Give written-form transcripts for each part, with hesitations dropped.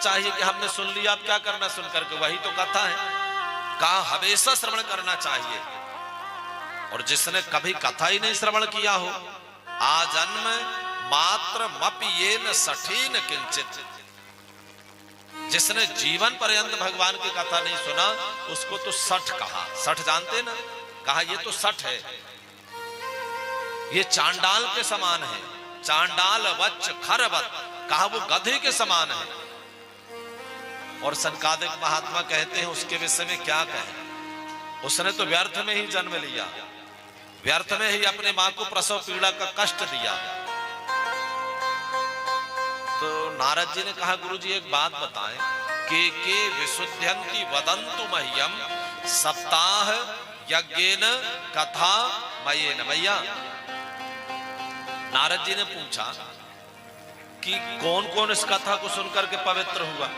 चाहिए कि हमने सुन लिया, अब क्या करना सुन करके, वही तो कथा है। कहा हमेशा श्रवण करना चाहिए। और जिसने कभी कथा ही नहीं श्रवण किया हो, आजन्म मात्र मप्येन सठीन किंचित, जिसने जीवन पर्यंत भगवान की कथा नहीं सुना, उसको तो सठ कहा। सठ जानते ना, कहा ये तो सठ है, ये चांडाल के समान है, चांडाल वच्च खरवत, कहा वो गधे के समान है। और सनकादिक महात्मा कहते हैं उसके विषय में क्या कहें, उसने तो व्यर्थ में ही जन्म लिया, व्यर्थ में ही अपने मां को प्रसव पीड़ा का कष्ट दिया। तो नारद जी ने कहा गुरु जी एक बात बताएं, के विशुद्धयन्ति वदन्तु मह्यम सप्ताह यज्ञेन कथा मयेन। भैया नारद जी ने पूछा कि कौन कौन इस कथा को सुनकर के पवित्र हुआ,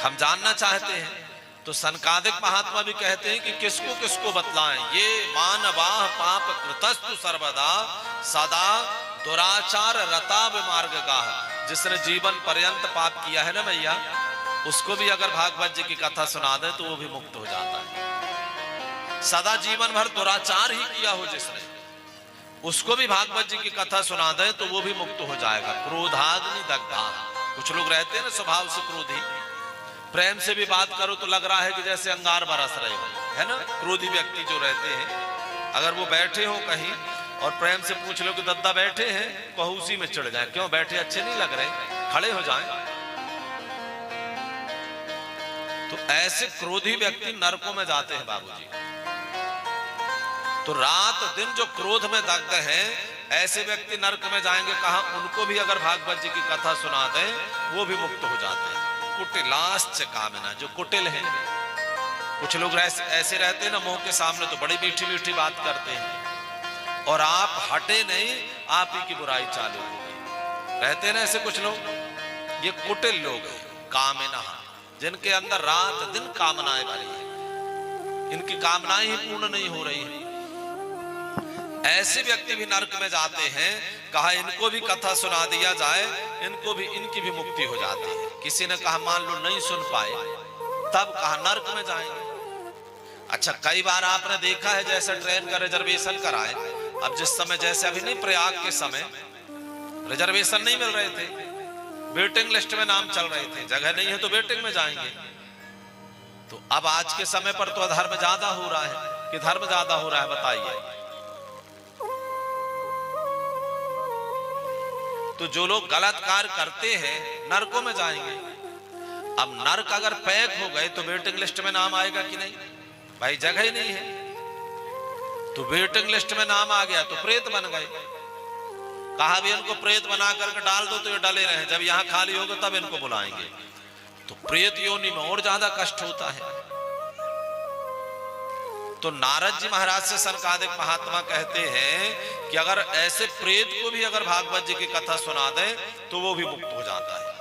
हम जानना चाहते हैं। तो सनकादिक महात्मा भी कहते हैं कि किसको किसको बतलाएं, ये मानवाह पाप कृतस्तु सर्वदा सदा दुराचार रता विमार्ग गाह, जिसने जीवन पर्यंत पाप किया है ना भैया, उसको भी अगर भागवत जी की कथा सुना दे तो वो भी मुक्त हो जाता है। सदा जीवन भर दुराचार ही किया हो जिसने, उसको भी भागवत जी की कथा सुना दे तो वो भी मुक्त हो जाएगा। क्रोधाग्नि दग्धा, कुछ लोग रहते हैं ना स्वभाव से क्रोधी, प्रेम से भी बात करो तो लग रहा है कि जैसे अंगार बरस रहे हो, है ना। क्रोधी व्यक्ति जो रहते हैं, अगर वो बैठे हो कहीं और प्रेम से पूछ लो कि दद्दा बैठे हैं, कहो उसी में चढ़ जाए, क्यों बैठे अच्छे नहीं लग रहे, खड़े हो जाएं। तो ऐसे क्रोधी व्यक्ति नरकों में जाते हैं बाबूजी। तो रात दिन जो क्रोध में दग्ध हैं, ऐसे व्यक्ति नरक में जाएंगे। कहा उनको भी अगर भागवत जी की कथा सुना दें वो भी मुक्त हो जाते हैं। कुटिलाश्च कामिना, जो कुटिल हैं, कुछ लोग ऐसे रहते हैं ना, मुंह के सामने तो बड़ी मीठी मीठी बात करते हैं और आप हटे नहीं, आप ही की बुराई चालू होगी। रहते हैं ना ऐसे कुछ लोग, ये कुटिल लोग हैं। कामिना, जिनके अंदर रात दिन कामनाएं भरी है, इनकी कामनाएं ही पूर्ण नहीं हो रही है, ऐसे व्यक्ति भी नरक में जाते हैं। कहा इनको भी कथा सुना दिया जाए, इनको भी, इनकी भी मुक्ति हो जाती है। किसी ने कहा मान लो नहीं सुन पाए, तब कहा नरक में जाएंगे। अच्छा, कई बार आपने देखा है जैसे ट्रेन का रिजर्वेशन कराए, अब जिस समय जैसे अभी नहीं, प्रयाग के समय रिजर्वेशन नहीं मिल रहे थे, वेटिंग लिस्ट में नाम चल रहे थे, जगह नहीं है तो वेटिंग में जाएंगे। तो अब आज के समय पर तो अधर्म ज्यादा हो रहा है कि धर्म ज्यादा हो रहा है, बताइए। तो जो लोग गलत कार्य करते हैं नरकों में जाएंगे। अब नरक अगर पैक हो गए तो वेटिंग लिस्ट में नाम आएगा कि नहीं, भाई जगह ही नहीं है। तो वेटिंग लिस्ट में नाम आ गया तो प्रेत बन गए। कहा भी इनको प्रेत बना करके डाल दो तो ये डले रहे, जब यहां खाली होगा तब इनको बुलाएंगे। तो प्रेत योनि में और ज्यादा कष्ट होता है। तो नारद जी महाराज से सनकादिक महात्मा कहते हैं कि अगर ऐसे प्रेत को भी अगर भागवत जी की कथा सुना दें तो वो भी मुक्त हो जाता है।